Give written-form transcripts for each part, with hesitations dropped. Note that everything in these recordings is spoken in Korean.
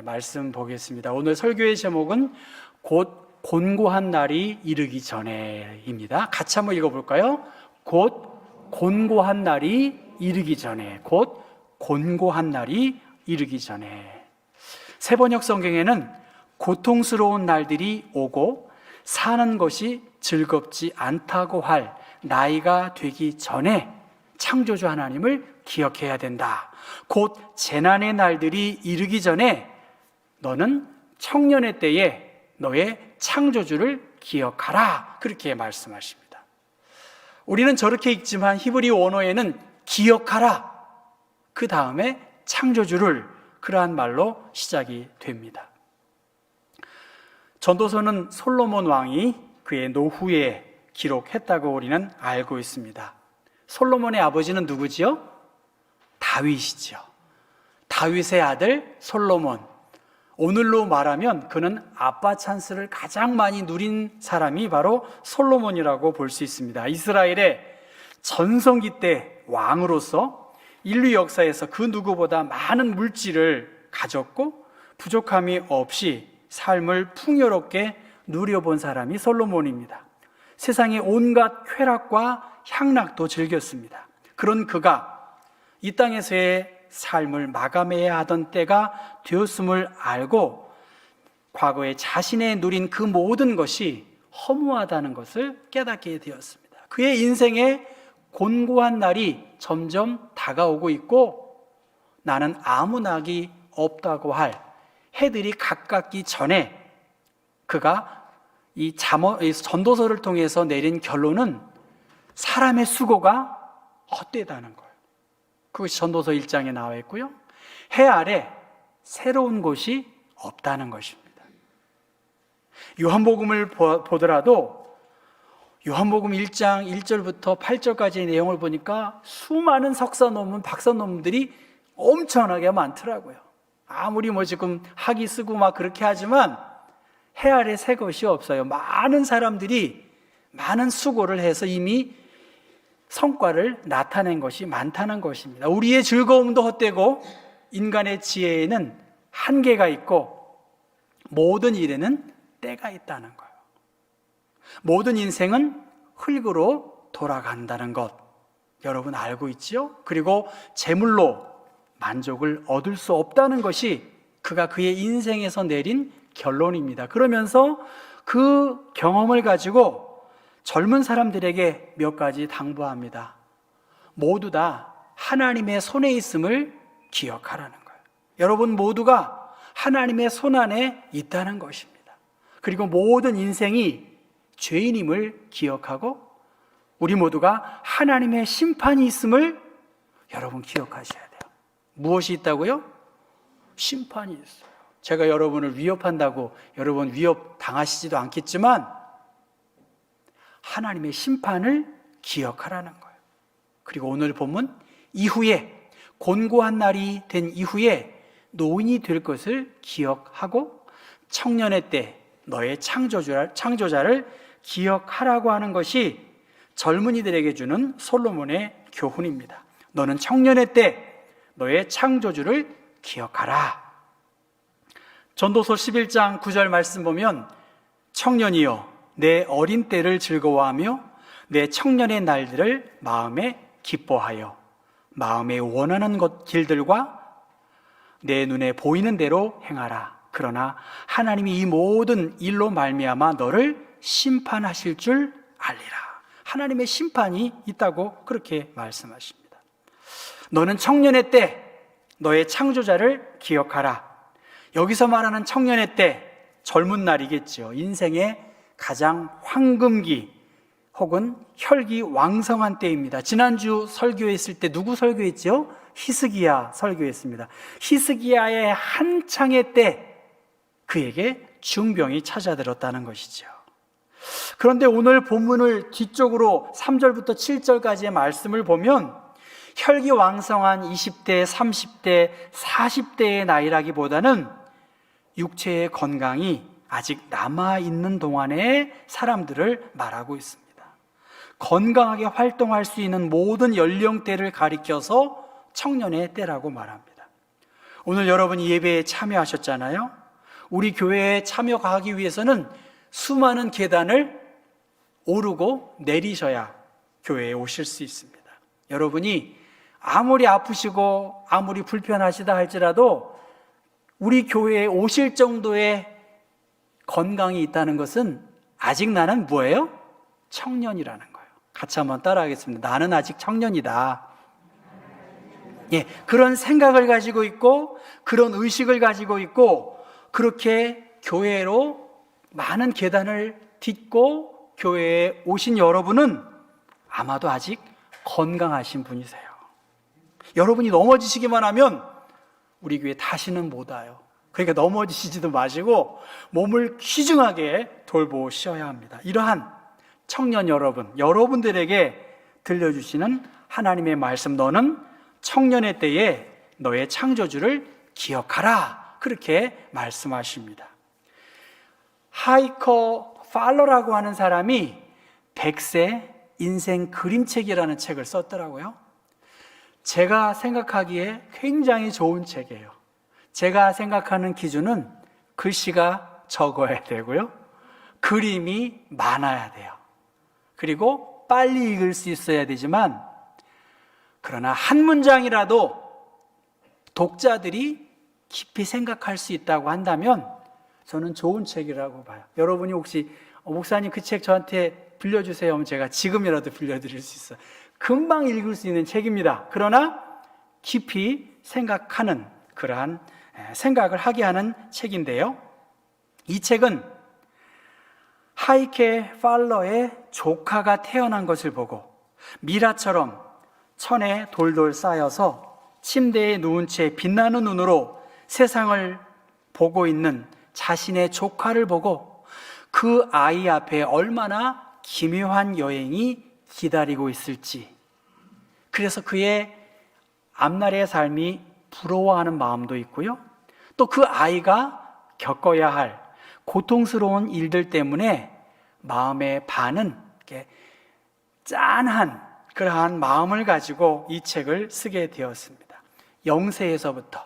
말씀 보겠습니다. 오늘 설교의 제목은 곧 곤고한 날이 이르기 전에입니다. 같이 한번 읽어볼까요? 곧 곤고한 날이 이르기 전에, 곧 곤고한 날이 이르기 전에. 새번역 성경에는 고통스러운 날들이 오고 사는 것이 즐겁지 않다고 할 나이가 되기 전에 창조주 하나님을 기억해야 된다. 곧 재난의 날들이 이르기 전에 너는 청년의 때에 너의 창조주를 기억하라. 그렇게 말씀하십니다. 우리는 저렇게 읽지만 히브리 원어에는 기억하라, 그 다음에 창조주를, 그러한 말로 시작이 됩니다. 전도서는 솔로몬 왕이 그의 노후에 기록했다고 우리는 알고 있습니다. 솔로몬의 아버지는 누구지요? 다윗이죠. 다윗의 아들 솔로몬. 오늘로 말하면 그는 아빠 찬스를 가장 많이 누린 사람이 바로 솔로몬이라고 볼 수 있습니다. 이스라엘의 전성기 때 왕으로서 인류 역사에서 그 누구보다 많은 물질을 가졌고 부족함이 없이 삶을 풍요롭게 누려본 사람이 솔로몬입니다. 세상의 온갖 쾌락과 향락도 즐겼습니다. 그런 그가 이 땅에서의 삶을 마감해야 하던 때가 되었음을 알고 과거에 자신의 누린 그 모든 것이 허무하다는 것을 깨닫게 되었습니다. 그의 인생에 곤고한 날이 점점 다가오고 있고 나는 아무 낙이 없다고 할 해들이 가깝기 전에 그가 이 전도서를 통해서 내린 결론은 사람의 수고가 헛되다는 거예요. 그것이 전도서 1장에 나와 있고요. 해 아래 새로운 곳이 없다는 것입니다. 요한복음을 보더라도 요한복음 1장 1절부터 8절까지의 내용을 보니까 수많은 석사 논문, 박사 논문들이 엄청나게 많더라고요. 아무리 지금 학위 쓰고 막 그렇게 하지만 해 아래 새 것이 없어요. 많은 사람들이 많은 수고를 해서 이미 성과를 나타낸 것이 많다는 것입니다. 우리의 즐거움도 헛되고 인간의 지혜에는 한계가 있고 모든 일에는 때가 있다는 거예요. 모든 인생은 흙으로 돌아간다는 것 여러분 알고 있지요? 그리고 재물로 만족을 얻을 수 없다는 것이 그가 그의 인생에서 내린 결론입니다. 그러면서 그 경험을 가지고 젊은 사람들에게 몇 가지 당부합니다. 모두 다 하나님의 손에 있음을 기억하라는 거예요. 여러분 모두가 하나님의 손 안에 있다는 것입니다. 그리고 모든 인생이 죄인임을 기억하고 우리 모두가 하나님의 심판이 있음을 여러분 기억하셔야 돼요. 무엇이 있다고요? 심판이 있어요. 제가 여러분을 위협한다고 여러분 위협 당하시지도 않겠지만 하나님의 심판을 기억하라는 거예요. 그리고 오늘 본문 이후에 곤고한 날이 된 이후에 노인이 될 것을 기억하고 청년의 때 너의 창조자를 기억하라고 하는 것이 젊은이들에게 주는 솔로몬의 교훈입니다. 너는 청년의 때 너의 창조주를 기억하라. 전도서 11장 9절 말씀 보면 청년이여 내 어린 때를 즐거워하며 내 청년의 날들을 마음에 기뻐하여 마음에 원하는 길들과 내 눈에 보이는 대로 행하라. 그러나 하나님이 이 모든 일로 말미암아 너를 심판하실 줄 알리라. 하나님의 심판이 있다고 그렇게 말씀하십니다. 너는 청년의 때 너의 창조자를 기억하라. 여기서 말하는 청년의 때 젊은 날이겠죠. 인생의 가장 황금기 혹은 혈기 왕성한 때입니다. 지난주 설교했을 때 누구 설교했죠? 히스기야 설교했습니다. 히스기야의 한창의 때 그에게 중병이 찾아들었다는 것이죠. 그런데 오늘 본문을 뒤쪽으로 3절부터 7절까지의 말씀을 보면 혈기 왕성한 20대, 30대, 40대의 나이라기보다는 육체의 건강이 아직 남아있는 동안의 사람들을 말하고 있습니다. 건강하게 활동할 수 있는 모든 연령대를 가리켜서 청년의 때라고 말합니다. 오늘 여러분이 예배에 참여하셨잖아요. 우리 교회에 참여하기 위해서는 수많은 계단을 오르고 내리셔야 교회에 오실 수 있습니다. 여러분이 아무리 아프시고 아무리 불편하시다 할지라도 우리 교회에 오실 정도의 건강이 있다는 것은 아직 나는 뭐예요? 청년이라는 거예요. 같이 한번 따라하겠습니다. 나는 아직 청년이다. 예, 그런 생각을 가지고 있고 그런 의식을 가지고 있고 그렇게 교회로 많은 계단을 딛고 교회에 오신 여러분은 아마도 아직 건강하신 분이세요. 여러분이 넘어지시기만 하면 우리 교회 다시는 못 와요. 그러니까 넘어지시지도 마시고 몸을 귀중하게 돌보셔야 합니다. 이러한 청년 여러분, 여러분들에게 들려주시는 하나님의 말씀, 너는 청년의 때에 너의 창조주를 기억하라, 그렇게 말씀하십니다. 하이커 팔러라고 하는 사람이 100세 인생 그림책이라는 책을 썼더라고요. 제가 생각하기에 굉장히 좋은 책이에요. 제가 생각하는 기준은 글씨가 적어야 되고요, 그림이 많아야 돼요. 그리고 빨리 읽을 수 있어야 되지만, 그러나 한 문장이라도 독자들이 깊이 생각할 수 있다고 한다면 저는 좋은 책이라고 봐요. 여러분이 혹시 목사님 그 책 저한테 빌려주세요 하면 제가 지금이라도 빌려드릴 수 있어요. 금방 읽을 수 있는 책입니다. 그러나 깊이 생각하는, 그러한 생각을 하게 하는 책인데요, 이 책은 하이케 팔러의 조카가 태어난 것을 보고 미라처럼 천에 돌돌 쌓여서 침대에 누운 채 빛나는 눈으로 세상을 보고 있는 자신의 조카를 보고 그 아이 앞에 얼마나 기묘한 여행이 기다리고 있을지, 그래서 그의 앞날의 삶이 부러워하는 마음도 있고요, 또 그 아이가 겪어야 할 고통스러운 일들 때문에 마음의 반은 짠한 그러한 마음을 가지고 이 책을 쓰게 되었습니다. 0세에서부터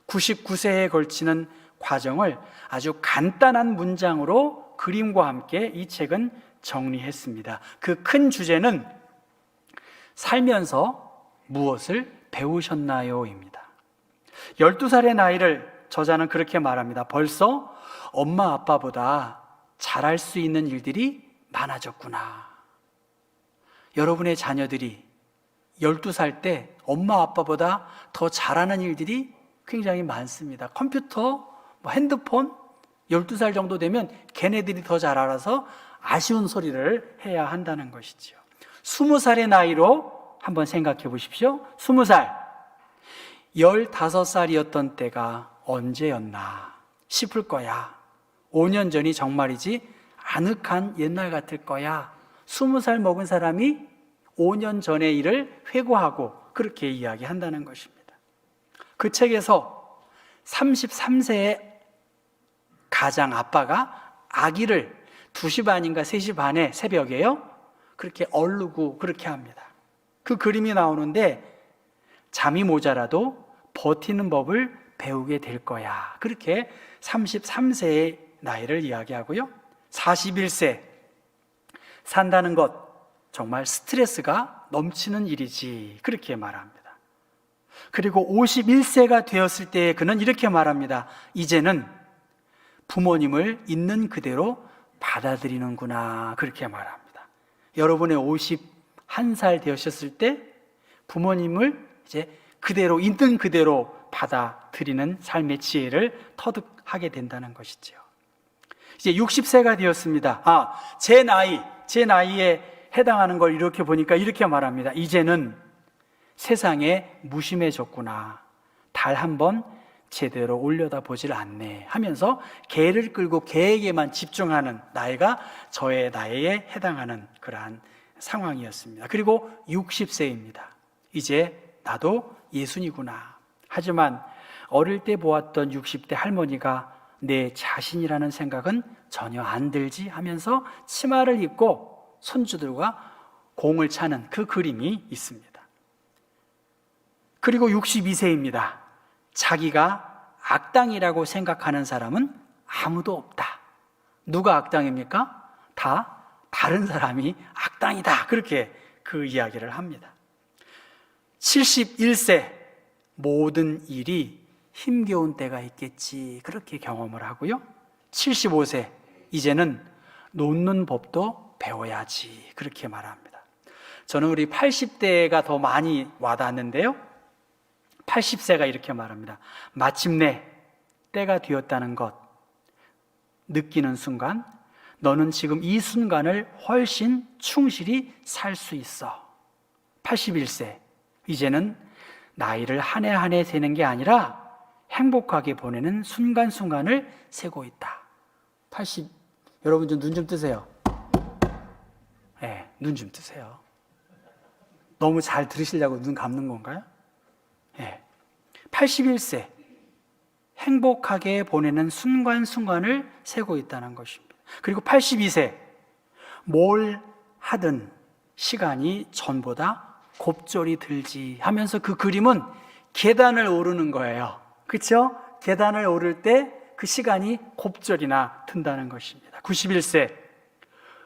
99세에 걸치는 과정을 아주 간단한 문장으로 그림과 함께 이 책은 정리했습니다. 그 큰 주제는 살면서 무엇을 배우셨나요? 입니다. 12살의 나이를 저자는 그렇게 말합니다. 벌써 엄마 아빠보다 잘할 수 있는 일들이 많아졌구나. 여러분의 자녀들이 12살 때 엄마 아빠보다 더 잘하는 일들이 굉장히 많습니다. 컴퓨터, 핸드폰, 12살 정도 되면 걔네들이 더 잘 알아서 아쉬운 소리를 해야 한다는 것이죠. 20살의 나이로 한번 생각해 보십시오. 20살, 15살이었던 때가 언제였나 싶을 거야. 5년 전이 정말이지 아늑한 옛날 같을 거야. 20살 먹은 사람이 5년 전의 일을 회고하고 그렇게 이야기한다는 것입니다. 그 책에서 33세의 가장 아빠가 아기를 2시 반인가 3시 반에 새벽에요, 그렇게 얼르고 그렇게 합니다. 그 그림이 나오는데 잠이 모자라도 버티는 법을 배우게 될 거야. 그렇게 33세의 나이를 이야기하고요, 41세, 산다는 것 정말 스트레스가 넘치는 일이지, 그렇게 말합니다. 그리고 51세가 되었을 때 그는 이렇게 말합니다. 이제는 부모님을 있는 그대로 받아들이는구나, 그렇게 말합니다. 여러분의 51살 되셨을 때 부모님을 이제 그대로 있는 그대로 받아들이는 삶의 지혜를 터득하게 된다는 것이죠. 이제 60세가 되었습니다. 제 나이에 해당하는 걸 이렇게 보니까 이렇게 말합니다. 이제는 세상에 무심해졌구나. 달 한 번 제대로 올려다보질 않네 하면서 개를 끌고 개에게만 집중하는 나이가 저의 나이에 해당하는 그러한 상황이었습니다. 그리고 60세입니다. 이제 나도 예순이구나. 하지만 어릴 때 보았던 60대 할머니가 내 자신이라는 생각은 전혀 안 들지 하면서 치마를 입고 손주들과 공을 차는 그 그림이 있습니다. 그리고 62세입니다. 자기가 악당이라고 생각하는 사람은 아무도 없다. 누가 악당입니까? 다 다른 사람이 악당이다. 그렇게 그 이야기를 합니다. 71세 모든 일이 힘겨운 때가 있겠지. 그렇게 경험을 하고요. 75세 이제는 놓는 법도 배워야지. 그렇게 말합니다. 저는 우리 80대가 더 많이 와닿았는데요. 80세가 이렇게 말합니다. 마침내 때가 되었다는 것 느끼는 순간 너는 지금 이 순간을 훨씬 충실히 살 수 있어. 81세 이제는 나이를 한 해 한 해 세는 게 아니라 행복하게 보내는 순간순간을 세고 있다. 여러분 좀 눈 좀 뜨세요. 네, 눈 좀 뜨세요. 너무 잘 들으시려고 눈 감는 건가요? 네. 81세 행복하게 보내는 순간순간을 세고 있다는 것입니다. 그리고 82세 뭘 하든 시간이 전보다 곱절이 들지 하면서 그 그림은 계단을 오르는 거예요. 그렇죠? 계단을 오를 때 그 시간이 곱절이나 든다는 것입니다. 91세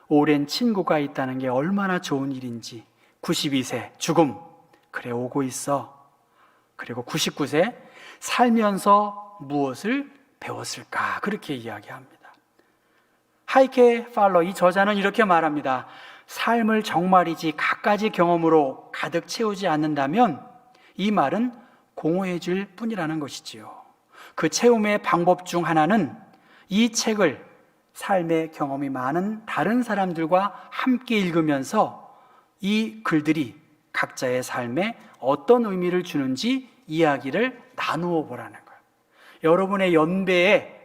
오랜 친구가 있다는 게 얼마나 좋은 일인지. 92세 죽음 그래 오고 있어. 그리고 99세 살면서 무엇을 배웠을까? 그렇게 이야기합니다. 하이케 팔러 이 저자는 이렇게 말합니다. 삶을 정말이지 갖가지 경험으로 가득 채우지 않는다면 이 말은 공허해질 뿐이라는 것이지요. 그 채움의 방법 중 하나는 이 책을 삶의 경험이 많은 다른 사람들과 함께 읽으면서 이 글들이 각자의 삶에 어떤 의미를 주는지 이야기를 나누어 보라는 거예요. 여러분의 연배에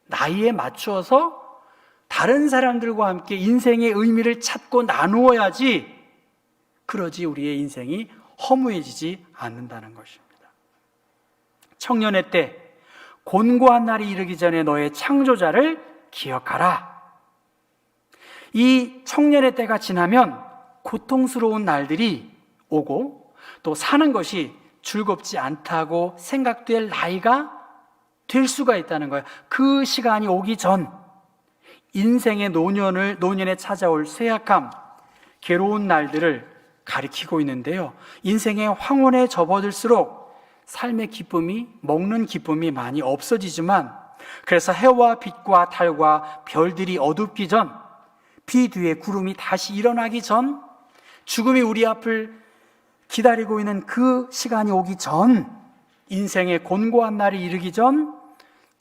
나이에 맞추어서 다른 사람들과 함께 인생의 의미를 찾고 나누어야지, 그러지 우리의 인생이 허무해지지 않는다는 것입니다. 청년의 때 곤고한 날이 이르기 전에 너의 창조자를 기억하라. 이 청년의 때가 지나면 고통스러운 날들이 오고 또 사는 것이 즐겁지 않다고 생각될 나이가 될 수가 있다는 거예요. 그 시간이 오기 전 인생의 노년에 찾아올 쇠약함, 괴로운 날들을 가리키고 있는데요. 인생의 황혼에 접어들수록 삶의 기쁨이, 먹는 기쁨이 많이 없어지지만, 그래서 해와 빛과 달과 별들이 어둡기 전, 비 뒤에 구름이 다시 일어나기 전, 죽음이 우리 앞을 기다리고 있는 그 시간이 오기 전, 인생의 곤고한 날이 이르기 전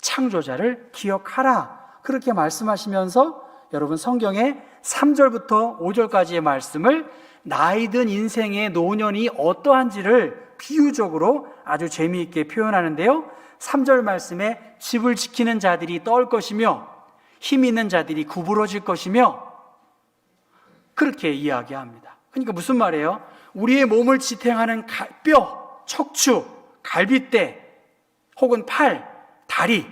창조자를 기억하라. 그렇게 말씀하시면서 여러분 성경의 3절부터 5절까지의 말씀을 나이 든 인생의 노년이 어떠한지를 비유적으로 아주 재미있게 표현하는데요. 3절 말씀에 집을 지키는 자들이 떨 것이며 힘 있는 자들이 구부러질 것이며 그렇게 이야기합니다. 그러니까 무슨 말이에요? 우리의 몸을 지탱하는 뼈, 척추, 갈비뼈 혹은 팔, 다리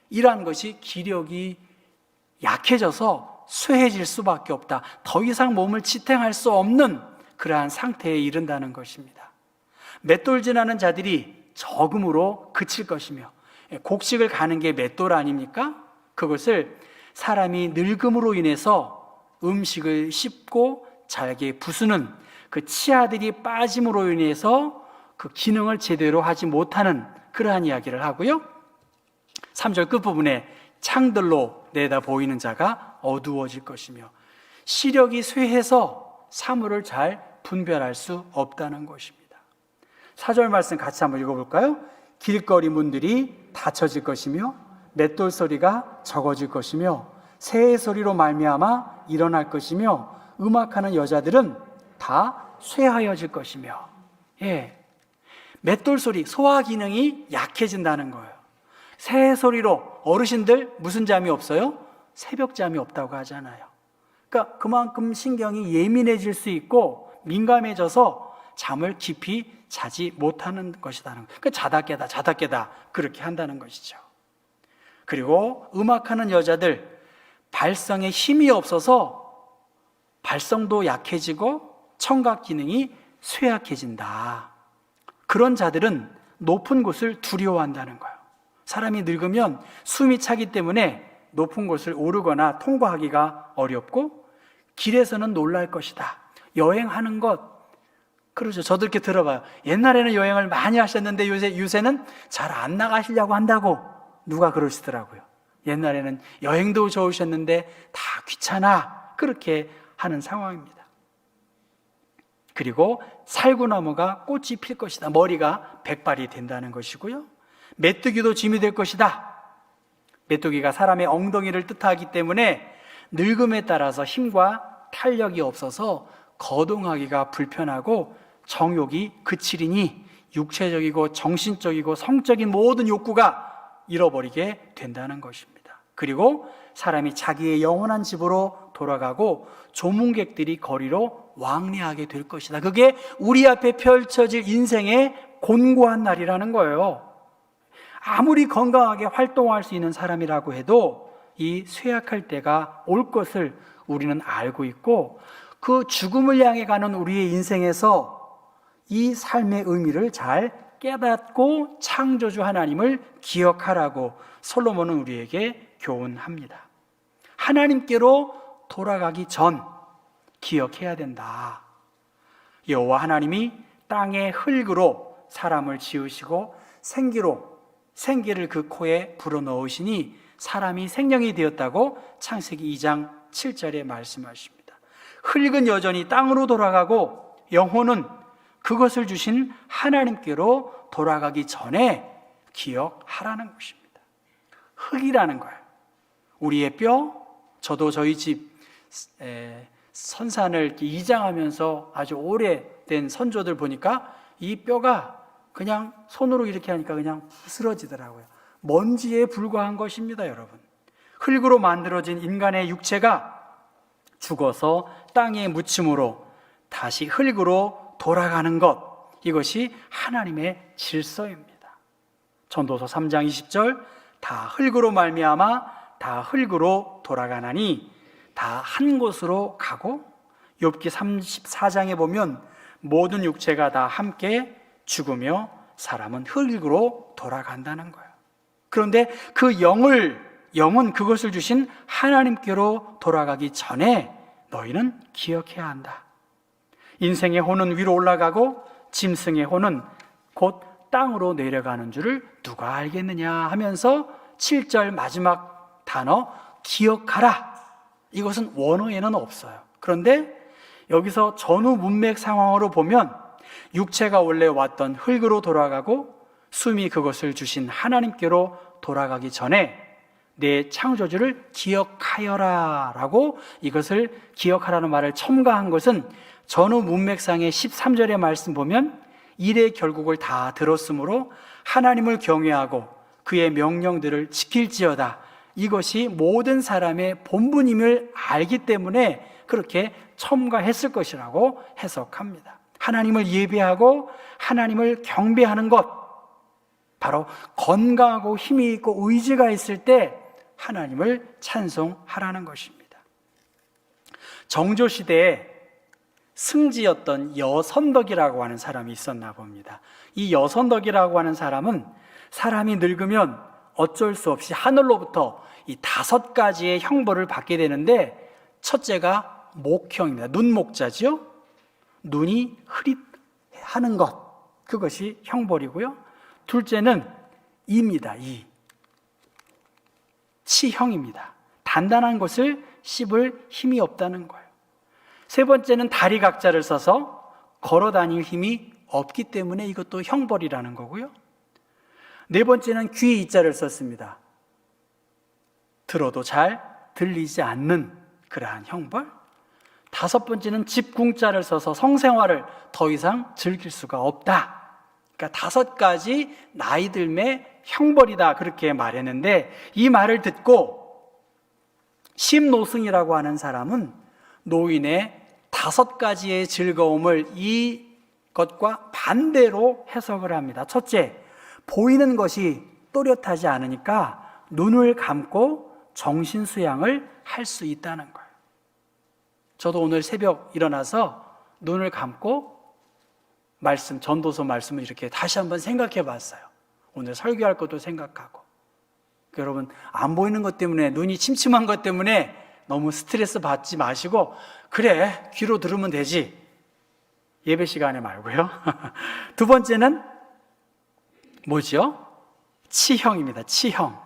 이러한 것이 기력이 약해져서 쇠해질 수밖에 없다. 더 이상 몸을 지탱할 수 없는 그러한 상태에 이른다는 것입니다. 맷돌 지나는 자들이 적음으로 그칠 것이며, 곡식을 가는 게 맷돌 아닙니까? 그것을 사람이 늙음으로 인해서 음식을 씹고 잘게 부수는 그 치아들이 빠짐으로 인해서 그 기능을 제대로 하지 못하는 그러한 이야기를 하고요. 3절 끝부분에 창들로 내다 보이는 자가 어두워질 것이며 시력이 쇠해서 사물을 잘 분별할 수 없다는 것입니다. 4절 말씀 같이 한번 읽어볼까요? 길거리 문들이 닫혀질 것이며 맷돌 소리가 적어질 것이며 새의 소리로 말미암아 일어날 것이며 음악하는 여자들은 다 쇠하여질 것이며. 맷돌 소리, 소화 기능이 약해진다는 거예요. 새의 소리로 어르신들 무슨 잠이 없어요? 새벽 잠이 없다고 하잖아요. 그러니까 그만큼 신경이 예민해질 수 있고 민감해져서 잠을 깊이 자지 못하는 것이라는 거예요. 그러니까 자다 깨다 그렇게 한다는 것이죠. 그리고 음악하는 여자들 발성에 힘이 없어서 발성도 약해지고 청각 기능이 쇠약해진다. 그런 자들은 높은 곳을 두려워한다는 거예요. 사람이 늙으면 숨이 차기 때문에 높은 곳을 오르거나 통과하기가 어렵고 길에서는 놀랄 것이다. 여행하는 것, 그렇죠. 저도 이렇게 들어봐요. 옛날에는 여행을 많이 하셨는데 요새는 잘 안 나가시려고 한다고 누가 그러시더라고요. 옛날에는 여행도 좋으셨는데 다 귀찮아, 그렇게 하는 상황입니다. 그리고 살구나무가 꽃이 필 것이다. 머리가 백발이 된다는 것이고요. 메뚜기도 짐이 될 것이다. 메뚜기가 사람의 엉덩이를 뜻하기 때문에 늙음에 따라서 힘과 탄력이 없어서 거동하기가 불편하고 정욕이 그치리니 육체적이고 정신적이고 성적인 모든 욕구가 잃어버리게 된다는 것입니다. 그리고 사람이 자기의 영원한 집으로 돌아가고 조문객들이 거리로 왕래하게 될 것이다. 그게 우리 앞에 펼쳐질 인생의 곤고한 날이라는 거예요. 아무리 건강하게 활동할 수 있는 사람이라고 해도 이 쇠약할 때가 올 것을 우리는 알고 있고, 그 죽음을 향해 가는 우리의 인생에서 이 삶의 의미를 잘 깨닫고 창조주 하나님을 기억하라고 솔로몬은 우리에게 교훈합니다. 하나님께로 돌아가기 전 기억해야 된다. 여호와 하나님이 땅의 흙으로 사람을 지으시고 생기를 그 코에 불어넣으시니 사람이 생명이 되었다고 창세기 2장 7절에 말씀하십니다. 흙은 여전히 땅으로 돌아가고 영혼은 그것을 주신 하나님께로 돌아가기 전에 기억하라는 것입니다. 흙이라는 거예요. 우리의 뼈, 저도 저희 집 선산을 이렇게 이장하면서 아주 오래된 선조들 보니까 이 뼈가 그냥 손으로 이렇게 하니까 그냥 쓰러지더라고요. 먼지에 불과한 것입니다, 여러분. 흙으로 만들어진 인간의 육체가 죽어서 땅에 묻힘으로 다시 흙으로 돌아가는 것, 이것이 하나님의 질서입니다. 전도서 3장 20절, 다 흙으로 말미암아 다 흙으로 돌아가나니 다 한 곳으로 가고, 욥기 34장에 보면 모든 육체가 다 함께 죽으며 사람은 흙으로 돌아간다는 거예요. 그런데 그 영은 그것을 주신 하나님께로 돌아가기 전에 너희는 기억해야 한다. 인생의 혼은 위로 올라가고 짐승의 혼은 곧 땅으로 내려가는 줄을 누가 알겠느냐 하면서 7절 마지막 단어 기억하라, 이것은 원어에는 없어요. 그런데 여기서 전후 문맥 상황으로 보면 육체가 원래 왔던 흙으로 돌아가고 숨이 그것을 주신 하나님께로 돌아가기 전에 내 창조주를 기억하여라 라고, 이것을 기억하라는 말을 첨가한 것은 전후 문맥상의 13절의 말씀 보면 일의 결국을 다 들었으므로 하나님을 경외하고 그의 명령들을 지킬지어다, 이것이 모든 사람의 본분임을 알기 때문에 그렇게 첨가했을 것이라고 해석합니다. 하나님을 예배하고 하나님을 경배하는 것, 바로 건강하고 힘이 있고 의지가 있을 때 하나님을 찬송하라는 것입니다. 정조시대에 승지였던 여선덕이라고 하는 사람이 있었나 봅니다. 이 여선덕이라고 하는 사람은 사람이 늙으면 어쩔 수 없이 하늘로부터 이 5가지의 형벌을 받게 되는데, 첫째가 목형입니다. 눈목자지요. 눈이 흐릿하는 것, 그것이 형벌이고요. 둘째는 이입니다. 치형입니다. 단단한 것을 씹을 힘이 없다는 거예요. 세 번째는 다리 각자를 써서 걸어 다닐 힘이 없기 때문에 이것도 형벌이라는 거고요. 네 번째는 귀 이자를 썼습니다. 들어도 잘 들리지 않는 그러한 형벌. 다섯 번째는 집궁자를 써서 성생활을 더 이상 즐길 수가 없다. 그러니까 5가지 나이 들매 형벌이다, 그렇게 말했는데, 이 말을 듣고 심노승이라고 하는 사람은 노인의 5가지의 즐거움을 이것과 반대로 해석을 합니다. 첫째, 보이는 것이 또렷하지 않으니까 눈을 감고 정신 수양을 할 수 있다는 거예요. 저도 오늘 새벽 일어나서 눈을 감고 말씀, 전도서 말씀을 이렇게 다시 한번 생각해 봤어요. 오늘 설교할 것도 생각하고. 여러분, 안 보이는 것 때문에, 눈이 침침한 것 때문에 너무 스트레스 받지 마시고, 그래, 귀로 들으면 되지. 예배 시간에 말고요. 두 번째는 뭐죠? 치형입니다. 치형.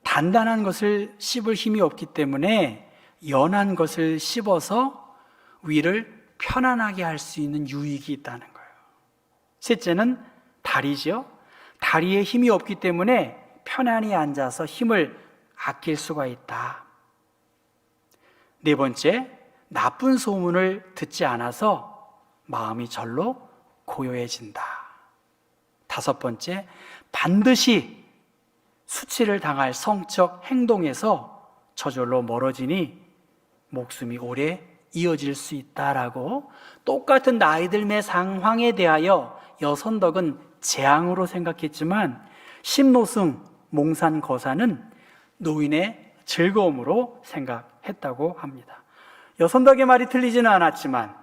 단단한 것을 씹을 힘이 없기 때문에 연한 것을 씹어서 위를 편안하게 할 수 있는 유익이 있다는 거예요. 셋째는 다리죠. 다리에 힘이 없기 때문에 편안히 앉아서 힘을 아낄 수가 있다. 네 번째, 나쁜 소문을 듣지 않아서 마음이 절로 고요해진다. 다섯 번째, 반드시 수치를 당할 성적 행동에서 저절로 멀어지니 목숨이 오래 이어질 수 있다라고, 똑같은 나이들의 상황에 대하여 여선덕은 재앙으로 생각했지만 심노승 몽산거사는 노인의 즐거움으로 생각했다고 합니다. 여선덕의 말이 틀리지는 않았지만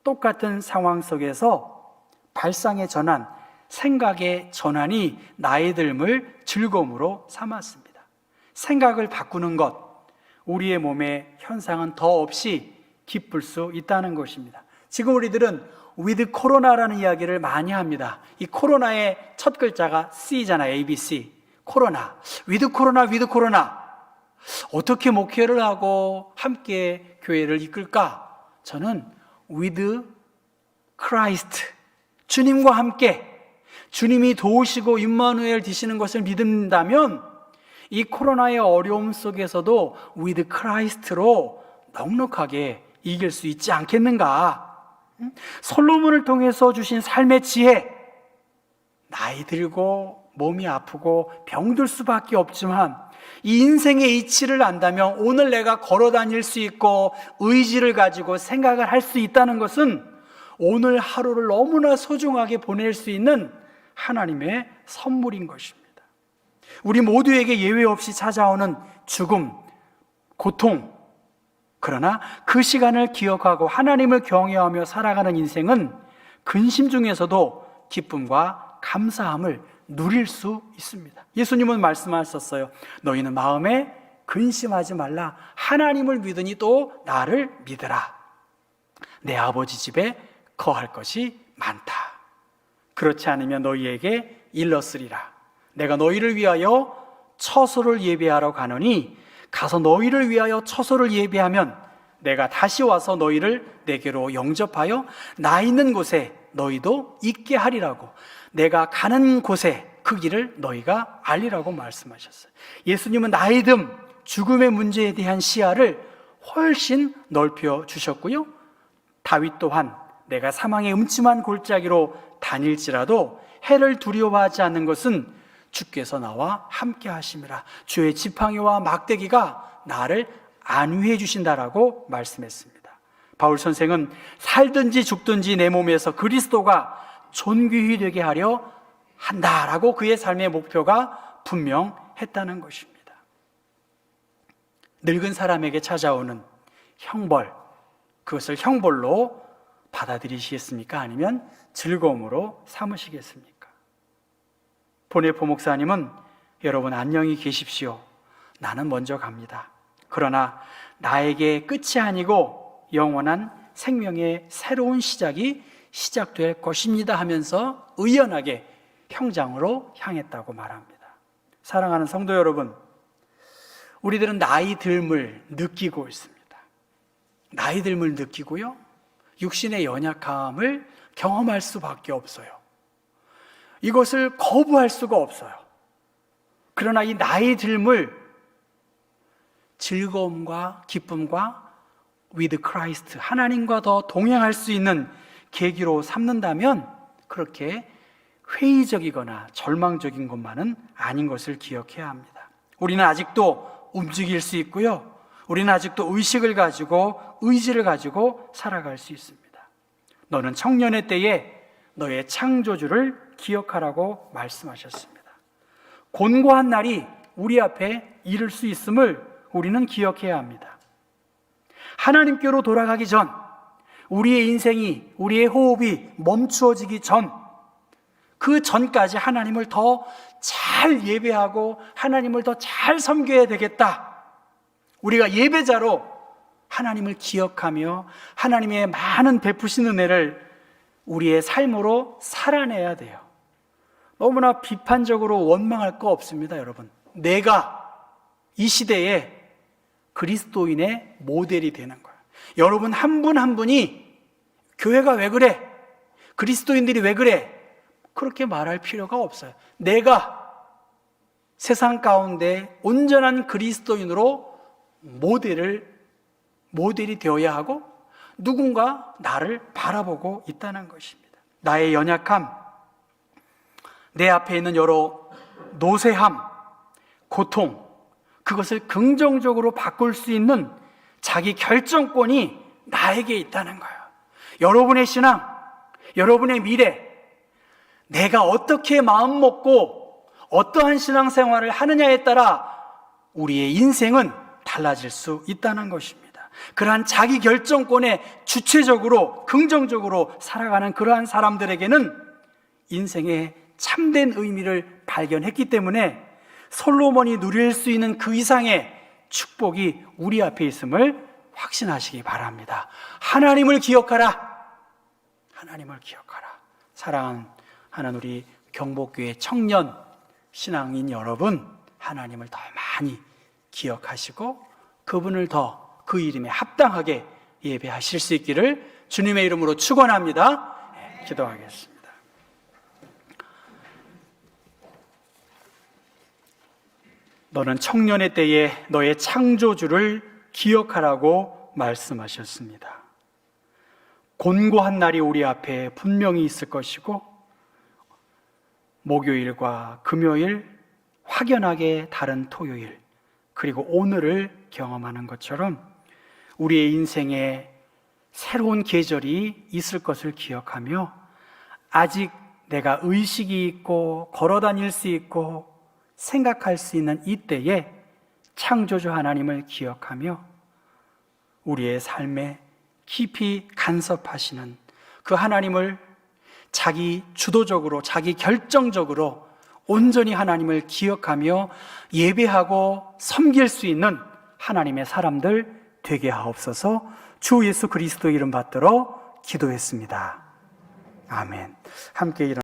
똑같은 상황 속에서 발상의 전환, 생각의 전환이 나이 듦을 즐거움으로 삼았습니다. 생각을 바꾸는 것, 우리의 몸의 현상은 더 없이 기쁠 수 있다는 것입니다. 지금 우리들은 with 코로나라는 이야기를 많이 합니다. 이 코로나의 첫 글자가 C잖아요. ABC. 코로나. with 코로나, with 코로나. 어떻게 목회를 하고 함께 교회를 이끌까? 저는 with Christ. 주님과 함께, 주님이 도우시고 임마누엘 되시는 것을 믿는다면 이 코로나의 어려움 속에서도 with Christ로 넉넉하게 이길 수 있지 않겠는가? 솔로몬을 통해서 주신 삶의 지혜, 나이 들고 몸이 아프고 병들 수밖에 없지만 이 인생의 이치를 안다면 오늘 내가 걸어 다닐 수 있고 의지를 가지고 생각을 할 수 있다는 것은 오늘 하루를 너무나 소중하게 보낼 수 있는 하나님의 선물인 것입니다. 우리 모두에게 예외 없이 찾아오는 죽음, 고통, 그러나 그 시간을 기억하고 하나님을 경외하며 살아가는 인생은 근심 중에서도 기쁨과 감사함을 누릴 수 있습니다. 예수님은 말씀하셨어요. 너희는 마음에 근심하지 말라. 하나님을 믿으니 또 나를 믿으라. 내 아버지 집에 거할 것이 많다. 그렇지 않으면 너희에게 일렀으리라. 내가 너희를 위하여 처소를 예비하러 가노니 가서 너희를 위하여 처소를 예비하면 내가 다시 와서 너희를 내게로 영접하여 나 있는 곳에 너희도 있게 하리라고. 내가 가는 곳에 그 길을 너희가 알리라고 말씀하셨어요. 예수님은 나이 듦, 죽음의 문제에 대한 시야를 훨씬 넓혀 주셨고요. 다윗 또한 내가 사망의 음침한 골짜기로 다닐지라도 해를 두려워하지 않는 것은 주께서 나와 함께 하심이라. 주의 지팡이와 막대기가 나를 안위해 주신다라고 말씀했습니다. 바울 선생은 살든지 죽든지 내 몸에서 그리스도가 존귀히 되게 하려 한다라고 그의 삶의 목표가 분명했다는 것입니다. 늙은 사람에게 찾아오는 형벌, 그것을 형벌로 받아들이시겠습니까? 아니면 즐거움으로 삼으시겠습니까? 보네포 목사님은 여러분 안녕히 계십시오. 나는 먼저 갑니다. 그러나 나에게 끝이 아니고 영원한 생명의 새로운 시작이 시작될 것입니다 하면서 의연하게 형장으로 향했다고 말합니다. 사랑하는 성도 여러분, 우리들은 나이 듦을 느끼고 있습니다. 나이 듦을 느끼고요, 육신의 연약함을 경험할 수밖에 없어요. 이것을 거부할 수가 없어요. 그러나 이 나이 듦을 즐거움과 기쁨과 with Christ, 하나님과 더 동행할 수 있는 계기로 삼는다면 그렇게 회의적이거나 절망적인 것만은 아닌 것을 기억해야 합니다. 우리는 아직도 움직일 수 있고요, 우리는 아직도 의식을 가지고 의지를 가지고 살아갈 수 있습니다. 너는 청년의 때에 너의 창조주를 기억하라고 말씀하셨습니다. 곤고한 날이 우리 앞에 이를 수 있음을 우리는 기억해야 합니다. 하나님께로 돌아가기 전 우리의 인생이, 우리의 호흡이 멈추어지기 전, 그 전까지 하나님을 더 잘 예배하고 하나님을 더 잘 섬겨야 되겠다. 우리가 예배자로 하나님을 기억하며 하나님의 많은 베푸신 은혜를 우리의 삶으로 살아내야 돼요. 너무나 비판적으로 원망할 거 없습니다, 여러분. 내가 이 시대에 그리스도인의 모델이 되는 거예요. 여러분 한 분 한 분이 교회가 왜 그래? 그리스도인들이 왜 그래? 그렇게 말할 필요가 없어요. 내가 세상 가운데 온전한 그리스도인으로 모델이 되어야 하고 누군가 나를 바라보고 있다는 것입니다. 나의 연약함, 내 앞에 있는 여러 노쇠함, 고통, 그것을 긍정적으로 바꿀 수 있는 자기 결정권이 나에게 있다는 거예요. 여러분의 신앙, 여러분의 미래, 내가 어떻게 마음 먹고 어떠한 신앙생활을 하느냐에 따라 우리의 인생은 달라질 수 있다는 것입니다. 그러한 자기 결정권에 주체적으로 긍정적으로 살아가는 그러한 사람들에게는 인생의 참된 의미를 발견했기 때문에 솔로몬이 누릴 수 있는 그 이상의 축복이 우리 앞에 있음을 확신하시기 바랍니다. 하나님을 기억하라. 하나님을 기억하라. 사랑하는 우리 경복교회 청년 신앙인 여러분, 하나님을 더 많이 기억하시고 그분을 더 그 이름에 합당하게 예배하실 수 있기를 주님의 이름으로 축원합니다. 기도하겠습니다. 너는 청년의 때에 너의 창조주를 기억하라고 말씀하셨습니다. 곤고한 날이 우리 앞에 분명히 있을 것이고 목요일과 금요일, 확연하게 다른 토요일, 그리고 오늘을 경험하는 것처럼 우리의 인생에 새로운 계절이 있을 것을 기억하며 아직 내가 의식이 있고 걸어다닐 수 있고 생각할 수 있는 이때에 창조주 하나님을 기억하며 우리의 삶에 깊이 간섭하시는 그 하나님을 자기 주도적으로, 자기 결정적으로 온전히 하나님을 기억하며 예배하고 섬길 수 있는 하나님의 사람들 되게 하옵소서. 주 예수 그리스도 이름 받들어 기도했습니다. 아멘. 함께 일어나